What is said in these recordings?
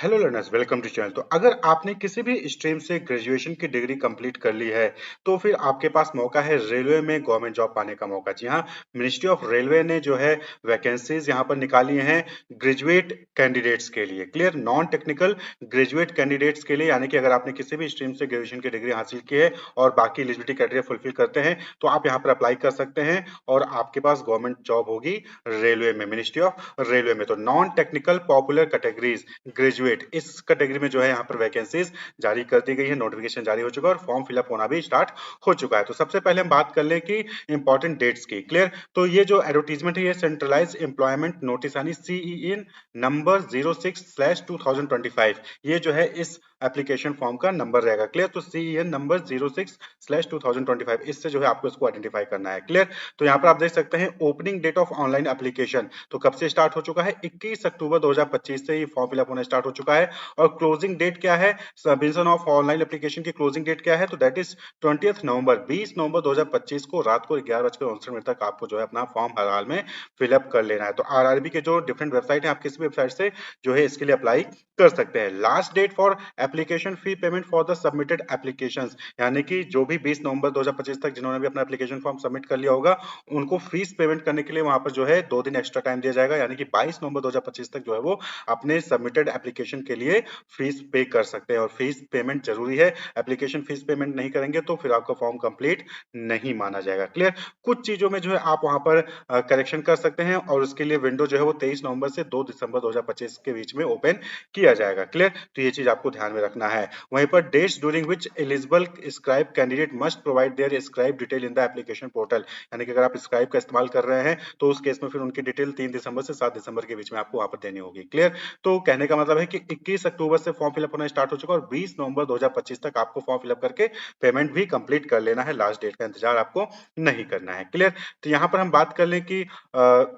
Hello learners, welcome to channel. तो अगर आपने किसी भी स्ट्रीम से ग्रेजुएशन की डिग्री कंप्लीट कर ली है तो फिर आपके पास मौका है रेलवे में गवर्नमेंट जॉब पाने का मौका। जी हाँ, मिनिस्ट्री ऑफ रेलवे ने जो है वैकेंसीज यहाँ पर निकाली हैं ग्रेजुएट कैंडिडेट्स के लिए। Clear, non technical graduate candidates के लिए, यानी कि अगर आपने किसी भी स्ट्रीम से ग्रेजुएशन की डिग्री हासिल की है और बाकी एलिजिबिलिटी क्राइटेरिया फुलफिल करते हैं तो आप यहाँ पर अप्लाई कर सकते हैं और आपके पास गवर्नमेंट जॉब होगी रेलवे में, मिनिस्ट्री ऑफ रेलवे में। तो non technical popular categories graduate, इस कैटेगरी में जो है यहाँ पर वैकेंसीज जारी कर दी गई है, नोटिफिकेशन जारी हो चुका है और फॉर्म फिलअप होना भी स्टार्ट हो चुका है। तो सबसे पहले हम बात कर लें कि इंपॉर्टेंट डेट्स की। क्लियर, तो ये जो एडवर्टीजमेंट है ये सेंट्रलाइज एम्प्लॉयमेंट नोटिस यानी सीईएन नंबर 06/2025, ये जो है इस एप्लीकेशन फॉर्म का नंबर रहेगा। क्लियर, तो सीईएन नंबर 06/2025, इससे जो है आपको इसको आइडेंटिफाई करना है। क्लियर, तो यहाँ पर आप देख सकते हैं opening date of online application तो कब से स्टार्ट हो चुका है, 21 अक्टूबर 2025 से ही फॉर्म फिलअप होना स्टार्ट हो चुका है। और क्लोजिंग डेट क्या है, सबमिशन ऑफ ऑनलाइन एप्लीकेशन की क्लोजिंग डेट क्या है, तो दैट इज 20 नवंबर 20 नवंबर 2025 को रात को 11:59 तक आपको जो है अपना फॉर्म हर हाल में फिलअप कर लेना है। तो आरआरबी के जो डिफरेंट वेबसाइट है, आप किसी भी वेबसाइट से जो है इसके लिए अप्लाई कर सकते हैं। Last date for application fee payment for the submitted applications, यानी कि जो भी 20 नवंबर 2025 तक जिन्होंने भी अपना एप्लीकेशन फॉर्म सबमिट कर लिया होगा उनको फीस पेमेंट करने के लिए वहां पर जो है 2 दिन एक्स्ट्रा टाइम दिया जाएगा, यानी कि 22 नवंबर 2025 तक जो है वो अपने सबमिटेड एप्लीकेशन के लिए फीस पे कर सकते हैं। और फीस पेमेंट जरूरी है, एप्लीकेशन फीस पेमेंट नहीं करेंगे तो फिर आपका फॉर्म कंप्लीट नहीं माना जाएगा। क्लियर, कुछ चीजों में जो है आप वहां पर करेक्शन कर सकते हैं और उसके लिए विंडो जो है वो 23 नवंबर से 2 दिसंबर 2025 के बीच में ओपन किया जाएगा। क्लियर, तो ये चीज आपको ध्यान में रखना है। वहीं पर dates during which eligible scribe candidate must provide their scribe detail in the application portal, यानी कि अगर आप स्क्राइब का इस्तेमाल कर रहे हैं तो उस केस में फिर उनकी डिटेल 3 दिसंबर से 7 दिसंबर के बीच में आपको वहां पर देनी होगी। क्लियर, तो कहने का मतलब है कि 21 अक्टूबर से फॉर्म फिलअप होना स्टार्ट हो चुका है और 20 नवंबर 2025 तक आपको फॉर्म फिलअप करके पेमेंट भी कंप्लीट कर लेना है। लास्ट डेट का इंतजार आपको नहीं करना है। क्लियर, तो यहाँ पर हम बात कर लें कि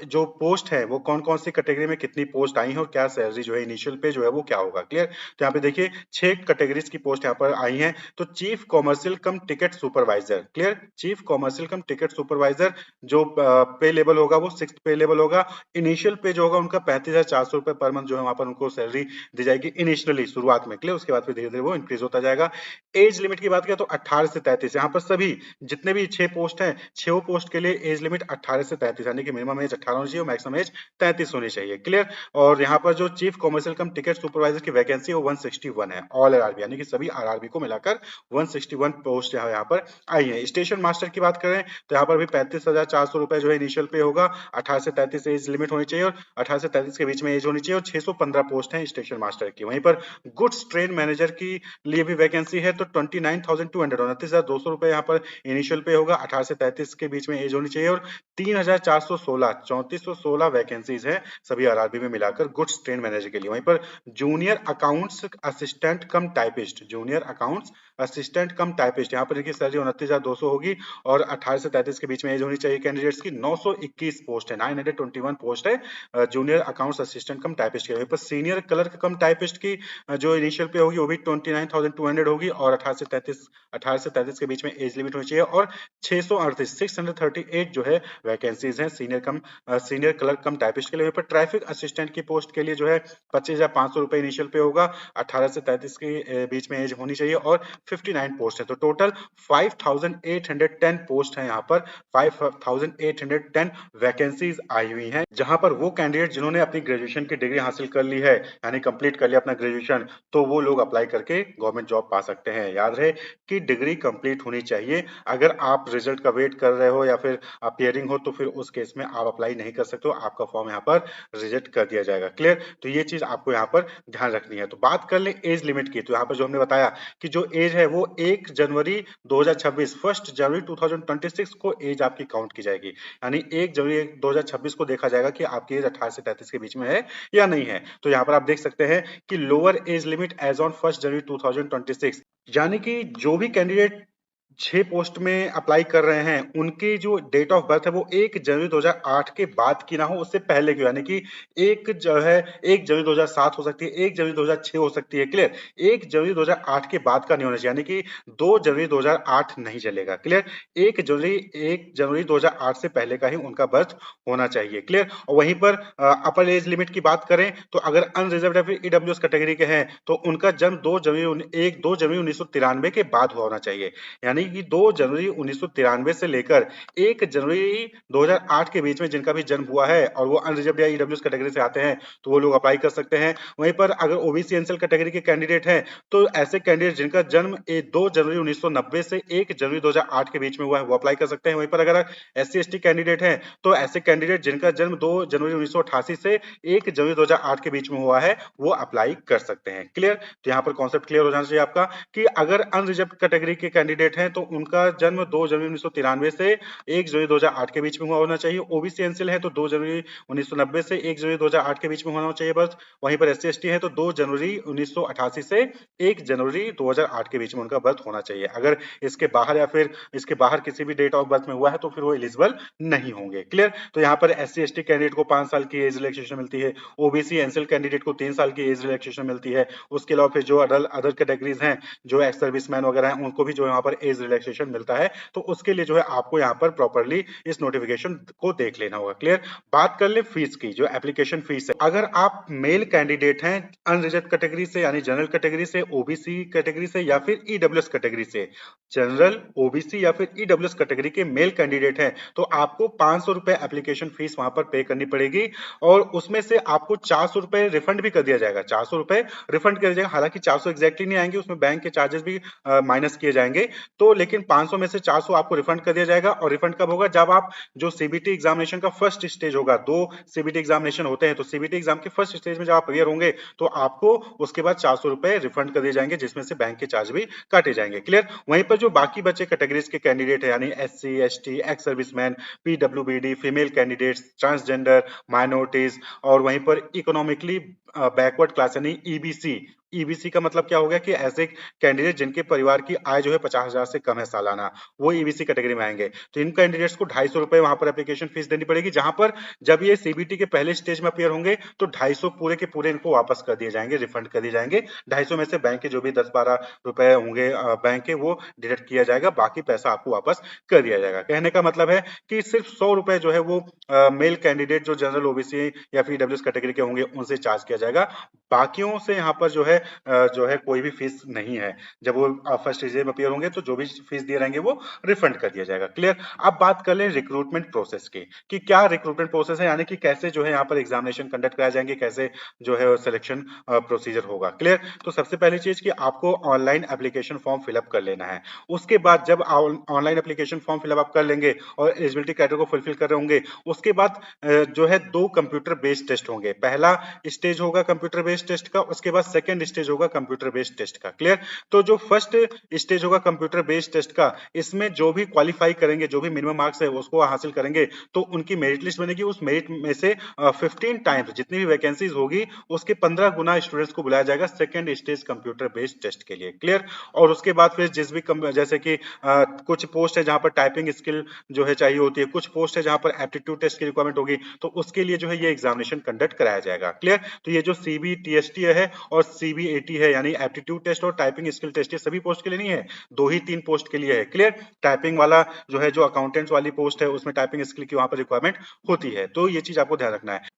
जो पोस्ट है वो कौन कौन सी कैटेगरी में कितनी पोस्ट आई है और क्या सैलरी जो है इनिशियल पे जो है वो क्या होगा। क्लियर, तो यहाँ पे देखिए 6 कैटेगरीज की पोस्ट यहाँ पर आई है। तो चीफ कॉमर्शियल कम ticket supervisor, clear, chief commercial कम टिकट सुपरवाइजर जो पे लेवल होगा वो 6th पे लेवल होगा। इनिशियल पे जो होगा उनका 35,400 रुपए पर मंथ जो है वहां पर उनको सैलरी दी जाएगी इनिशियली, शुरुआत में। क्लियर, उसके बाद फिर धीरे धीरे वो इंक्रीज होता जाएगा। एज लिमिट की बात करें तो 18 से 33, यहाँ पर सभी जितने भी 6 पोस्ट हैं 6 पोस्ट के लिए एज लिमिट 18 से 33, यानी कि मिनिमम एज 18 होनी चाहिए और मैक्सिमम एज 33 होनी चाहिए। क्लियर, और यहाँ पर जो चीफ कॉमर्शियल कम टिकट सुपरवाइजर की वैकेंसी है वो 161 है, ऑल आरआरबी यानी कि सभी आरआरबी को मिलाकर 161 पोस्ट यहाँ पर आई है। स्टेशन मास्टर की बात करें तो यहाँ पर भी 35,400 रुपए जो है इनिशियल पे होगा। 18 से 33 एज लिमिट होनी चाहिए और 18 से 33 के बीच में एज होनी चाहिए और 615 पोस्ट है स्टेशन मास्टर की। वहीं पर गुड्स ट्रेन मैनेजर की लिए भी वैकेंसी है तो 29,200 29,200 रुपए यहाँ पर इनिशियल पे होगा। 18 से 33 के बीच में एज होनी चाहिए और 3,416 3416 वैकेंसीज है सभी आरआरबी में मिलाकर गुड्स ट्रेन मैनेजर के लिए। वहीं पर junior accounts assistant cum typist, junior accounts assistant cum typist, यहाँ पर देखिए सैलरी 29,200 होगी और 18 से 33 के बीच में एज होनी चाहिए कैंडिडेट्स की। 921 पोस्ट है, 921 पोस्ट है junior accounts assistant cum typist के। वहीं पर सीनियर क्लर्क कम टाइपिस्ट की जो इनिशियल पे होगी वो भी 29,200 होगी और 18 से 33 के बीच में एज लिमिट होनी चाहिए और 638 जो है वैकेंसीज हैं सीनियर क्लर्क कम टाइपिस्ट के लिए। वहीं पर ट्रैफिक असिस्टेंट की पोस्ट के लिए जो है 25,500 रुपए इनिशियल पे होगा। 18 से 33 के बीच में एज होनी चाहिए और 59 पोस्ट है। तो टोटल 5,810 पोस्ट है, यहाँ पर 5,810 वैकेंसीज आई हुई हैं, जहां पर वो कैंडिडेट जिन्होंने अपनी ग्रेजुएशन की डिग्री हासिल कर ली है यानी कंप्लीट कर लिया अपना ग्रेजुएशन, तो वो लोग अप्लाई करके गवर्नमेंट जॉब पा सकते हैं। याद रहे कि डिग्री कंप्लीट होनी चाहिए। अगर आप रिजल्ट का वेट कर रहे हो या फिर अपियरिंग हो तो फिर उस केस में आप अप्लाई नहीं कर सकते हो, आपका फॉर्म यहाँ पर रिजेक्ट कर दिया जाएगा। क्लियर, तो ये चीज आपको यहाँ पर ध्यान रखनी है। तो बात कर ले एज लिमिट की, तो यहाँ पर जो हमने बताया कि जो एज है वो 1 जनवरी 2026 1 जनवरी 2026 को एज आपकी काउंट की जाएगी, यानी 1 जनवरी 2026 को देखा जाएगा कि आपकी एज 18 से 33 के बीच में है या नहीं है। तो यहाँ पर आप देख सकते हैं कि lower age limit age on 1 जनवरी 2026, यानी कि जो भी कैंडिडेट 6 पोस्ट में अप्लाई कर रहे हैं, उनकी जो डेट ऑफ बर्थ है वो 1 जनवरी 2008 के बाद की ना हो, उससे पहले की हो। यानी कि 1 जो है 1 जनवरी 2007 हो सकती है, 1 जनवरी 2006 हो सकती है, क्लियर? 1 जनवरी 2008 के बाद का नहीं होना चाहिए, यानी कि 2 जनवरी 2008 नहीं चलेगा, क्लियर? 1 जनवरी 2008 से पहले का ही उनका बर्थ होना चाहिए, क्लियर? और वहीं पर अपर एज लिमिट की बात करें तो अगर अनरिजर्व्ड या फिर ईडब्ल्यूएस कैटेगरी के हैं तो उनका जन्म 2 जनवरी 1993 के बाद हुआ होना चाहिए। यानी कि 2 जनवरी 1993 से लेकर 1 जनवरी 2008 के बीच में जिनका भी जन्म हुआ है और वो अनरिजर्व्ड या ईडब्ल्यूएस कैटेगरी से आते हैं तो वो लोग अप्लाई कर सकते हैं। वहीं पर अगर ओबीसी एनसीएल कैटेगरी के कैंडिडेट हैं तो ऐसे कैंडिडेट जिनका जन्म 2 जनवरी 1990 से 1 जनवरी 2008 के बीच में हुआ है वो अप्लाई कर सकते हैं। वहीं पर अगर एससी एसटी कैंडिडेट हैं तो ऐसे कैंडिडेट जिनका जन्म 2 जनवरी 1988 से 1 जनवरी 2008 के बीच में हुआ है वो अप्लाई कर सकते हैं, क्लियर? तो यहाँ पर कॉन्सेप्ट क्लियर हो जाना चाहिए आपका कि अगर अनरिजर्व्ड कैटेगरी के कैंडिडेट हैं तो उनका जन्म 2 जनवरी 1993 से 1 जनवरी 2008 के बीच में हुआ होना चाहिए। ओबीसी एनसीएल है तो 2 जनवरी 1990 से 1 जनवरी 2008 के बीच में होना चाहिए बर्थ। वहीं पर एससी एसटी है तो 2 जनवरी 1988 से 1 जनवरी 2008 के बीच में उनका बर्थ होना चाहिए। अगर इसके बाहर या फिर इसके बाहर किसी भी डेट ऑफ बर्थ में हुआ है तो फिर वो एलिजिबल नहीं होंगे, क्लियर? तो यहाँ पर एससी एसटी कैंडिडेट को 5 साल की एज रिलैक्सेशन मिलती है, ओबीसी एनसीएल कैंडिडेट को 3 साल की एज रिलैक्सेशन मिलती है। उसके अलावा फिर जो अदर कैटेगरीज हैं जो एक्स सर्विसमैन वगैरह हैं उनको भी जो यहाँ पर एज रिलैक्सेशन मिलता है। तो उसके लिए जो है आपको यहाँ पर प्रॉपर्ली इस नोटिफिकेशन को देख लेना होगा, क्लियर? बात कर ले फीस की, जो एप्लीकेशन फीस है। अगर आप मेल कैंडिडेट हैं अनरिजर्व्ड कैटेगरी से यानी जनरल कैटेगरी से, ओबीसी कैटेगरी से या फिर ईडब्ल्यूएस कैटेगरी से, जनरल, ओबीसी या फिर ईडब्ल्यूएस कैटेगरी के मेल कैंडिडेट हैं तो आपको 500 रुपए एप्लीकेशन फीस वहां पर पे करनी पड़ेगी और उसमें से आपको 400 रुपए रिफंड भी कर दिया जाएगा। 400 रुपए रिफंड कर दिया जाएगा, हालांकि 400 एग्जैक्टली नहीं आएंगे, उसमें बैंक के चार्जेस भी माइनस किए जाएंगे। तो लेकिन 500 में से 400 आपको रिफंड कर दिया जाएगा। और रिफंड कब होगा? जब आप जो सीबीटी एग्जामिनेशन का फर्स्ट स्टेज होगा, 2 सीबीटी एग्जामिनेशन होते हैं, तो सीबीटी एग्जाम के फर्स्ट स्टेज में जब आप क्लियर होंगे तो आपको उसके बाद 400 रुपए रिफंड कर दिए जाएंगे, जिसमें से बैंक के चार्ज भी काटे जाएंगे, क्लियर? वहीं पर जो बाकी बचे कैटेगरीज के कैंडिडेट है यानी SC ST, ex serviceman, PWBD, female candidates, transgender, minorities और वहीं पर इकोनॉमिकली बैकवर्ड क्लास यानी ईबीसी। ईबीसी का मतलब क्या हो गया कि ऐसे कैंडिडेट जिनके परिवार की आय जो है 50,000 से कम है सालाना, वो ईबीसी कैटेगरी में आएंगे। तो इन कैंडिडेट्स को 250 रुपए वहां पर एप्लीकेशन फीस देनी पड़ेगी, जहां पर जब ये सीबीटी के पहले स्टेज में अपियर होंगे तो 250 पूरे के पूरे इनको वापस कर दिए जाएंगे, रिफंड कर दिए जाएंगे। 250 में से बैंक के जो भी 10-12 रुपए होंगे बैंक के, वो डिडक्ट किया जाएगा, बाकी पैसा आपको वापस कर दिया जाएगा। कहने का मतलब है कि सिर्फ 100 रुपए जो है वो मेल कैंडिडेट जो जनरल, ओबीसी या फिर ईडब्ल्यूएस कैटेगरी के होंगे उनसे चार्ज किया जाएगा। बाकियों से यहाँ पर जो है कोई भी फीस नहीं है। जब वो फर्स्ट स्टेज में अपियर होंगे तो जो भी फीस दिए रहेंगे वो रिफंड कर दिया जाएगा, क्लियर? अब बात कर लें रिक्रूटमेंट प्रोसेस की कि क्या रिक्रूटमेंट प्रोसेस है, यानी कि कैसे जो है यहाँ पर एग्जामिनेशन कंडक्ट कराए जाएंगे, कैसे जो है सिलेक्शन प्रोसीजर होगा, क्लियर? तो सबसे पहली चीज कि आपको ऑनलाइन एप्लीकेशन फॉर्म फिलअप कर लेना है। उसके बाद जब ऑनलाइन एप्लीकेशन फॉर्म फिलअप आप कर लेंगे और एलिजिबिलिटी क्राइटेरिया को फुलफिल कर रहे होंगे, उसके बाद जो है 2 कंप्यूटर बेस्ड टेस्ट होंगे। पहला स्टेज होगा कंप्यूटर बेस्ड टेस्ट का, उसके बाद सेकंड स्टेज होगा कंप्यूटर बेस्ड टेस्ट का, क्लियर? तो जो फर्स्ट स्टेज होगा कंप्यूटर बेस्ड टेस्ट का, इसमें जो भी क्वालिफाई करेंगे, जो भी मिनिमम मार्क्स है उसको हासिल करेंगे तो उनकी मेरिट लिस्ट बनेगी। उस मेरिट में से 15 टाइम्स जितनी भी वैकेंसीज होगी उसके 15 गुना स्टूडेंट्स को बुलाया जाएगा second stage computer based test के लिए, क्लियर? और उसके बाद फिर जिस भी जैसे कि कुछ पोस्ट है जहां पर टाइपिंग स्किल जो है चाहिए होती है, कुछ पोस्ट है जहां पर एप्टीट्यूड टेस्ट की रिक्वायरमेंट होगी, तो उसके लिए जो है ये एग्जामिनेशन कंडक्ट कराया जाएगा, क्लियर? तो ये जो सीबीटीएसटी है और सीबीएटी है यानी एप्टीट्यूड टेस्ट और टाइपिंग स्किल टेस्ट, ये सभी पोस्ट के लिए नहीं है, 2 ही 3 पोस्ट के लिए है, क्लियर? टाइपिंग वाला जो है, जो अकाउंटेंट्स वाली पोस्ट है उसमें टाइपिंग स्किल की वहां पर रिक्वायरमेंट होती है, तो ये चीज आपको ध्यान रखना है।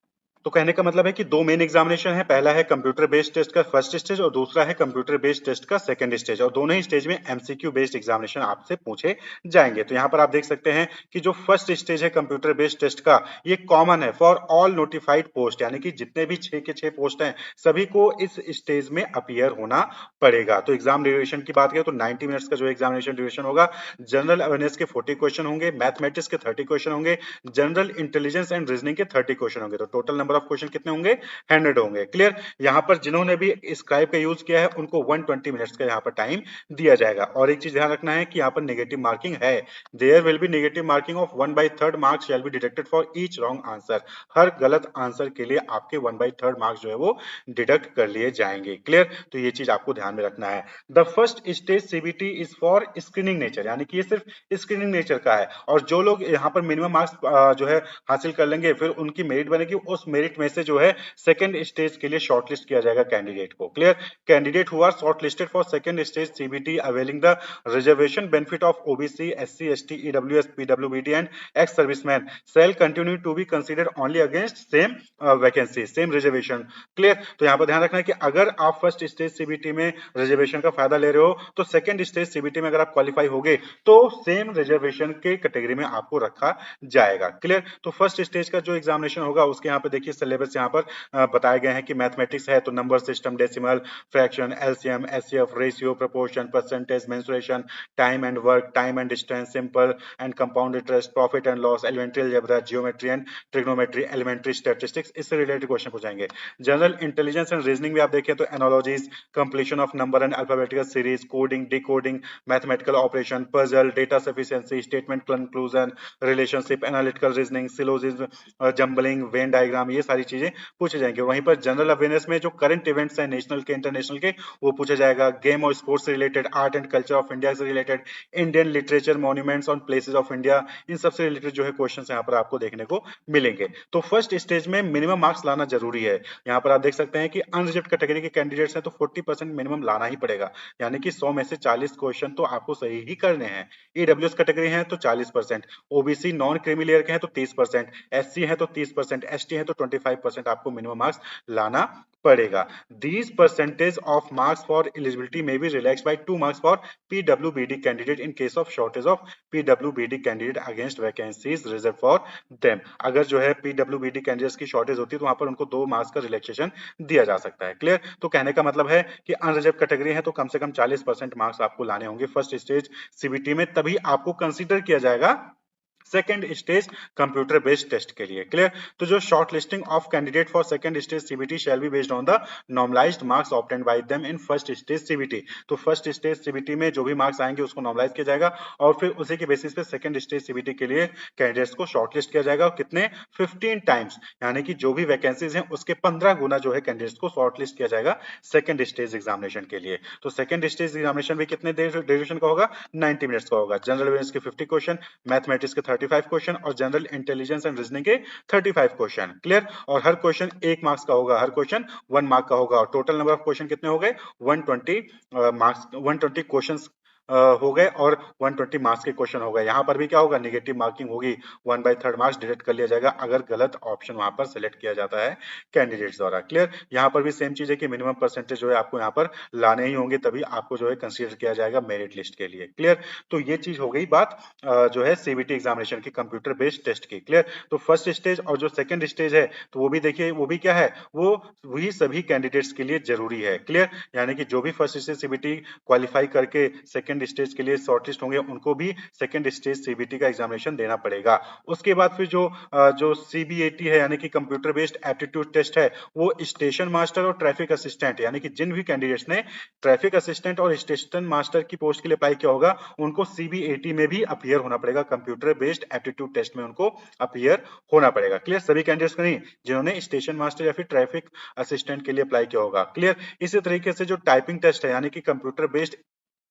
तो कहने का मतलब है कि 2 मेन एग्जामिनेशन है, पहला है कंप्यूटर बेस्ड टेस्ट का फर्स्ट स्टेज और दूसरा है कंप्यूटर बेस्ड टेस्ट का सेकंड स्टेज, और दोनों ही स्टेज में एमसीक्यू बेस्ड एग्जामिनेशन आपसे पूछे जाएंगे। तो यहाँ पर आप देख सकते हैं कि जो फर्स्ट स्टेज है कंप्यूटर बेस्ड टेस्ट का, ये कॉमन है फॉर ऑल नोटिफाइड पोस्ट, यानी कि जितने भी 6 के 6 पोस्ट हैं सभी को इस स्टेज में अपियर होना पड़ेगा। तो एग्जाम ड्यूरेशन की बात करें तो 90 मिनट्स का जो एग्जामिनेशन ड्यूरेशन होगा। जनरल अवेयरनेस के 40 क्वेश्चन होंगे, मैथमेटिक्स के 30 क्वेश्चन होंगे, जनरल इंटेलिजेंस एंड रीजनिंग के 30 क्वेश्चन होंगे। तो total number number of question कितने होंगे, 100 होंगे। क्लियर। यहाँ पर जिन्होंने भी स्क्राइब का यूज किया है उनको 120 मिनट्स का यहाँ पर टाइम दिया जाएगा। और एक चीज ध्यान रखना है कि यहाँ पर नेगेटिव मार्किंग है, there will be negative marking of 1/3 marks shall be deducted for each wrong answer. हर गलत आंसर के लिए आपके 1/3 मार्क्स जो है वो डिडक्ट कर लिए जाएंगे। क्लियर। तो ये चीज आपको ध्यान में रखना है। The first stage CBT is for screening nature, यानी कि ये सिर्फ स्क्रीनिंग नेचर का है, और जो लोग यहाँ पर मिनिमम मार्क्स जो है हासिल कर लेंगे फिर उनकी मेरिट बनेगी, उस मेरिट में से जो है सेकंड स्टेज के लिए शॉर्टलिस्ट किया जाएगा कैंडिडेट को। Clear. Candidate who are shortlisted for second stage CBT availing the reservation benefit of OBC, SC, ST, EWS, पीडब्ल्यूबीडी and ex serviceman shall continue to be considered only against same vacancy, same reservation. Clear. तो यहाँ पर ध्यान रखना है कि अगर आप फर्स्ट स्टेज सीबीटी में रिजर्वेशन का फायदा ले रहे हो तो सेकंड स्टेज सीबीटी में अगर आप क्वालिफाई होगे तो सेम रिजर्वेशन के कैटेगरी में आपको रखा जाएगा। क्लियर। तो फर्स्ट स्टेज का जो एग्जामिनेशन होगा उसके यहाँ पे देखिए सिलेबस यहाँ पर बताए गए हैं कि मैथमेटिक्स है तो number system, decimal, fraction, LCM, HCF, ratio, proportion, percentage, mensuration, time and work, time and distance, simple and compound interest, profit and loss, elementary algebra, geometry and trigonometry, elementary statistics, इससे related question पूछेंगे। General intelligence and reasoning भी आप देखें तो analogies, completion of number and alphabetical series, coding, decoding, mathematical operation, puzzle, data sufficiency, statement conclusion, relationship, analytical reasoning, syllogism, jumbling, Venn diagram, ये सारी चीजें पूछे जाएंगे। वहीं पर जनरल अवेयरनेस में जो करंट इवेंट्स हैं नेशनल के, इंटरनेशनल के, वो पूछा जाएगा। गेम और स्पोर्ट्स से related, art and culture of India से related, Indian literature, monuments on places of India, इन सबसे रिलेटेड जो है क्वेश्चंस यहाँ पर आपको देखने को मिलेंगे। तो फर्स्ट स्टेज में मिनिमम मार्क्स लाना जरूरी है। यहाँ पर आप देख सकते हैं कि अनरिजर्व्ड कैटेगरी के कैंडिडेट्स हैं तो 40% मिनिमम लाना ही पड़ेगा, यानी कि 100 में से 40 क्वेश्चन तो आपको सही ही करने हैं। ईडब्ल्यूएस कैटेगरी है तो 40%, ओबीसी नॉन क्रीमी लेयर के हैं तो 30%, एससी है तो 30%, एसटी है तो 25% आपको मिनिमम मार्क्स लाना पड़ेगा। These percentage of marks for eligibility may be relaxed by 2 marks for PWBD candidate in case of shortage of PWBD candidate against vacancies reserved for them। अगर जो है PWBD कैंडिडेट्स की shortage होती है तो वहां पर उनको 2 मार्क्स का रिलैक्सेशन दिया जा सकता है। क्लियर। तो कहने का मतलब है कि अनरिजर्व कैटेगरी है तो कम से कम 40% मार्क्स आपको लाने होंगे फर्स्ट स्टेज सीबीटी में, तभी आपको कंसीडर किया जाएगा second stage computer based test के लिए। क्लियर। तो जो shortlisting of candidate for second stage CBT shall be based on the normalised marks obtained by them in first stage CBT. तो फर्स्ट स्टेज सीबीटी में जो भी marks आएंगे उसको नॉर्मलाइज किया जाएगा और फिर उसी के बेसिस पे सेकंड स्टेज सीबीटी के लिए कैंडिडेट्स को शॉर्टलिस्ट किया जाएगा। कितने? 15 टाइम्स, यानी कि जो भी वैकेंसीज हैं उसके 15 गुना जो है कैंडिडेट्स को शॉर्टलिस्ट किया जाएगा सेकंड स्टेज एग्जामिनेशन के लिए। तो सेकंड स्टेज एग्जामिनेशन भी कितने ड्यूरेशन का होगा? 90 मिनट्स का होगा। जनरल अवेयरनेस के 50 क्वेश्चन, मैथमेटिक्स के 35 क्वेश्चन और जनरल इंटेलिजेंस एंड रीजनिंग के 35 क्वेश्चन। क्लियर। और हर क्वेश्चन 1 मार्क्स का होगा, हर क्वेश्चन 1 मार्क का होगा और टोटल नंबर ऑफ क्वेश्चन कितने हो गए? 120 मार्क्स, 120 क्वेश्चंस हो गए और 120 मार्क्स के क्वेश्चन हो गए। यहाँ पर भी क्या होगा? नेगेटिव मार्किंग होगी, 1/3 मार्क्स डिडक्ट कर लिया जाएगा अगर गलत ऑप्शन वहां पर सिलेक्ट किया जाता है कैंडिडेट्स द्वारा। क्लियर। यहाँ पर भी सेम चीज है कि मिनिमम परसेंटेज जो है आपको यहाँ पर लाने ही होंगे, तभी आपको जो है कंसीडर किया जाएगा मेरिट लिस्ट के लिए। क्लियर। तो ये चीज हो गई बात जो है सीबीटी एग्जामिनेशन की कंप्यूटर बेस्ड टेस्ट की। क्लियर। तो फर्स्ट स्टेज और जो सेकंड स्टेज है तो वो भी देखिए, वो भी क्या है? वो वही सभी कैंडिडेट्स के लिए जरूरी है। क्लियर। यानी कि जो भी फर्स्ट स्टेज सीबीटी क्वालिफाई करके सेकंड स्टेज के लिए शॉर्टलिस्ट होंगे उनको भी सेकंड स्टेज सीबीटी का एग्जामिनेशन देना पड़ेगा। उसके बाद फिर जो सीबीएटी है यानी कि कंप्यूटर बेस्ड एप्टीट्यूड टेस्ट है, वो स्टेशन मास्टर और ट्रैफिक असिस्टेंट, यानी कि जिन भी कैंडिडेट्स ने ट्रैफिक असिस्टेंट और स्टेशन मास्टर की पोस्ट के लिए अप्लाई किया होगा उनको सीबीएटी में भी अपीयर होना पड़ेगा, कंप्यूटर बेस्ड एप्टीट्यूड टेस्ट में उनको अपीयर होना पड़ेगा। क्लियर। सभी कैंडिडेट्स को नहीं, जिन्होंने स्टेशन मास्टर या फिर ट्रैफिक असिस्टेंट के लिए अप्लाई किया होगा। क्लियर। इसी तरीके से जो टाइपिंग टेस्ट है यानी कि computer based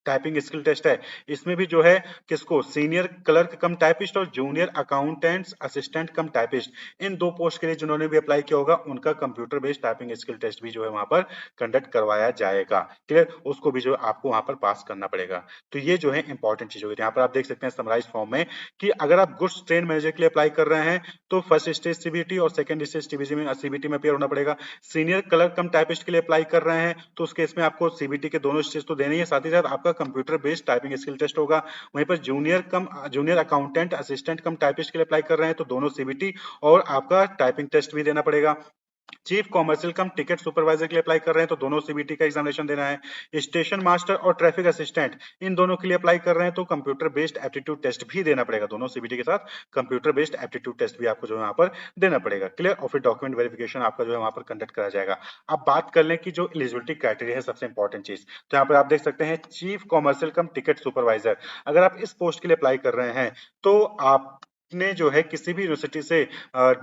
typing skill test है, इसमें भी जो है किसको? सीनियर क्लर्क कम टाइपिस्ट और junior accountants assistant cum typist, इन 2 पोस्ट के लिए जिन्होंने भी अप्लाई किया होगा उनका computer based typing skill test भी जो है वहां पर कंडक्ट करवाया जाएगा। क्लियर। उसको भी जो है आपको वहां पर पास करना पड़ेगा। तो ये जो है इंपॉर्टेंट चीज होगी। यहाँ पर आप देख सकते हैं समराइज फॉर्म में कि अगर आप गुड्स ट्रेन मैनेजर के लिए अप्लाई कर रहे हैं तो फर्स्ट स्टेज सीबीटी और सेकंड स्टेज सीबीटी में अपियर होना पड़ेगा। सीनियर क्लर्क कम टाइपिस्ट के लिए अप्लाई कर रहे हैं तो उस केस में आपको सीबीटी के दोनों स्टेज तो देने ही है, साथ ही साथ आपका computer based typing skill test होगा। वहीं पर junior accountant assistant cum typist के लिए अप्लाई कर रहे हैं तो दोनों सीबीटी और आपका टाइपिंग टेस्ट भी देना पड़ेगा। चीफ कॉमर्शियल कम टिकट सुपरवाइजर के लिए अप्लाई कर रहे हैं तो दोनों सीबीटी का एग्जामिनेशन देना है। स्टेशन मास्टर और ट्रैफिक असिस्टेंट इन दोनों के लिए अप्लाई कर रहे हैं तो कंप्यूटर बेस्ड एप्टीट्यूड टेस्ट भी देना पड़ेगा। दोनों सीबीटी के साथ कंप्यूटर बेस्ड एप्टीट्यूड टेस्ट भी आपको जो है वहां पर देना पड़ेगा। क्लियर। और फिर डॉक्यूमेंट वेरिफिकेशन आपका जो है वहां पर कंडक्ट करा जाएगा। अब बात कर लें कि जो एलिजिबिलिटी क्राइटेरिया है, सबसे इंपॉर्टेंट चीज तो यहाँ पर आप देख सकते हैं चीफ कॉमर्शियल कम टिकट सुपरवाइजर। अगर आप इस पोस्ट के लिए अप्लाई कर रहे हैं तो आप ने जो है किसी भी यूनिवर्सिटी से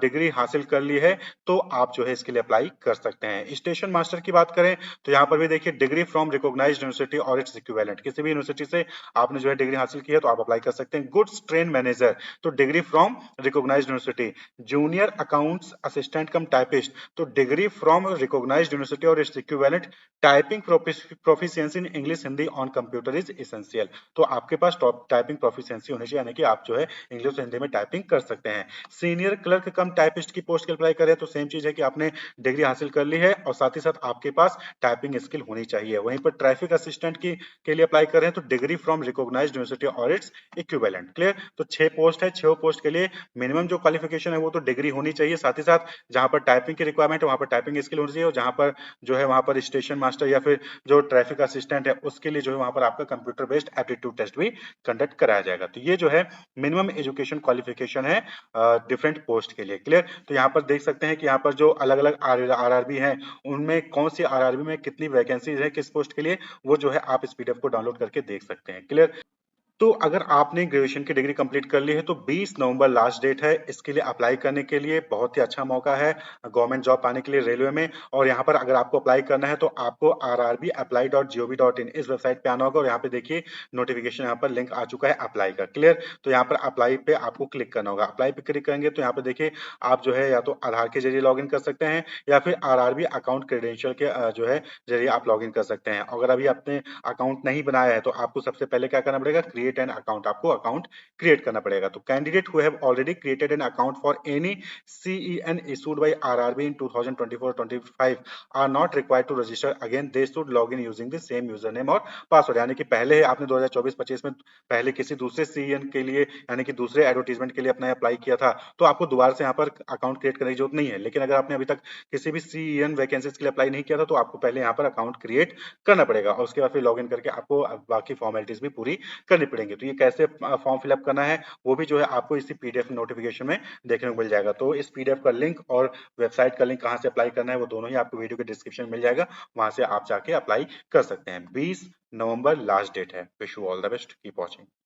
डिग्री हासिल कर ली है तो आप जो है इसके लिए अप्लाई कर सकते हैं। स्टेशन मास्टर की बात करें तो यहाँ पर भी देखिए डिग्री फ्रॉम रिकॉग्नाइज्ड यूनिवर्सिटी और इट्स इक्विवेलेंट, किसी भी यूनिवर्सिटी से आपने जो है डिग्री हासिल की है तो आप अप्लाई कर सकते हैं। गुड्स ट्रेन मैनेजर तो degree from recognised university. Junior accounts assistant cum typist तो डिग्री फ्रॉम रिकॉग्नाइज्ड यूनिवर्सिटी और its equivalent. Typing proficiency in English Hindi on computer is essential तो आपके पास टॉप टाइपिंग प्रोफिशिएंसी होनी चाहिए, यानी कि आप जो है इंग्लिश और हिंदी में टाइपिंग कर सकते हैं। सीनियर क्लर्क कम टाइपिस्ट की पोस्ट के अप्लाई करें तो सेम चीज है कि आपने डिग्री हासिल कर ली है और साथ ही साथ आपके पास टाइपिंग स्किल होनी चाहिए। वहीं पर ट्रैफिक असिस्टेंट की के लिए अप्लाई करें तो डिग्री फ्रॉम रिकॉग्नाइज्ड यूनिवर्सिटी और इट्स इक्विवेलेंट। क्लियर। तो 6 पोस्ट है, 6 पोस्ट के लिए मिनिमम जो क्वालिफिकेशन है वो तो डिग्री होनी चाहिए, साथ ही साथ जहां पर टाइपिंग की रिक्वायरमेंट है वहां पर टाइपिंग स्किल होनी चाहिए और जहां पर जो है वहां पर स्टेशन मास्टर या फिर जो ट्रैफिक असिस्टेंट है उसके लिए जो है वहां पर आपका कंप्यूटर बेस्ड एप्टीट्यूड टेस्ट भी कंडक्ट कराया जाएगा। तो ये जो है मिनिमम एजुकेशन क्वालिफिकेशन है डिफरेंट पोस्ट के लिए। क्लियर। तो यहाँ पर देख सकते हैं कि यहाँ पर जो अलग अलग आरआरबी हैं उनमें कौन सी आरआरबी में कितनी वैकेंसीज है किस पोस्ट के लिए, वो जो है आप इस पीडीएफ को डाउनलोड करके देख सकते हैं। क्लियर। तो अगर आपने ग्रेजुएशन की डिग्री कंप्लीट कर ली है तो 20 नवंबर लास्ट डेट है इसके लिए अप्लाई करने के लिए। बहुत ही अच्छा मौका है गवर्नमेंट जॉब पाने के लिए रेलवे में। और यहाँ पर अगर आपको अप्लाई करना है तो आपको rrbapply.gov.in इस वेबसाइट पे आना होगा और यहाँ पे देखिए नोटिफिकेशन यहाँ पर लिंक आ चुका है अप्लाई का। क्लियर। तो यहाँ पर अप्लाई पे आपको क्लिक करना होगा। अप्लाई पे क्लिक करेंगे तो यहाँ पे देखिए आप जो है या तो आधार के जरिए लॉग कर सकते हैं या फिर आरआरबी अकाउंट क्रेडेंशियल के जो है जरिए आप लॉग कर सकते हैं। अगर अभी आपने अकाउंट नहीं बनाया है तो आपको सबसे पहले क्या करना पड़ेगा, क्रिएट एन अकाउंट, आपको अकाउंट क्रिएट करना पड़ेगा। तो candidate who have already created an account for any CEN issued by RRB in 2024-25 are not required to register again, they should log in using the same user name और password. यानी कि पहले आपने 2024-25 में पहले किसी दूसरे CEN के लिए यानी कि दूसरे एडवर्टीजमेंट के लिए अपना अप्लाई किया था तो आपको दोबारा से यहाँ पर अकाउंट क्रिएट करने की जरूरत नहीं है। लेकिन अगर आपने अभी तक किसी भी CEN वैकेंसीज के लिए अप्लाई नहीं किया था तो आपको पहले यहाँ पर अकाउंट क्रिएट करना पड़ेगा और उसके बाद फिर लॉगिन करके आपको बाकी फॉर्मेलिटीज भी पूरी करनी पड़ेंगी। तो ये कैसे फॉर्म फिलअप करना है वो भी जो है आपको इसी पीडीएफ नोटिफिकेशन में देखने को मिल जाएगा। तो इस पीडीएफ का लिंक और वेबसाइट का लिंक कहाँ से अप्लाई करना है वो दोनों ही आपको वीडियो के डिस्क्रिप्शन में मिल जाएगा, वहां से आप जाके अप्लाई कर सकते हैं। 20 नवंबर लास्ट डेट है। Wish you all the best, keep watching.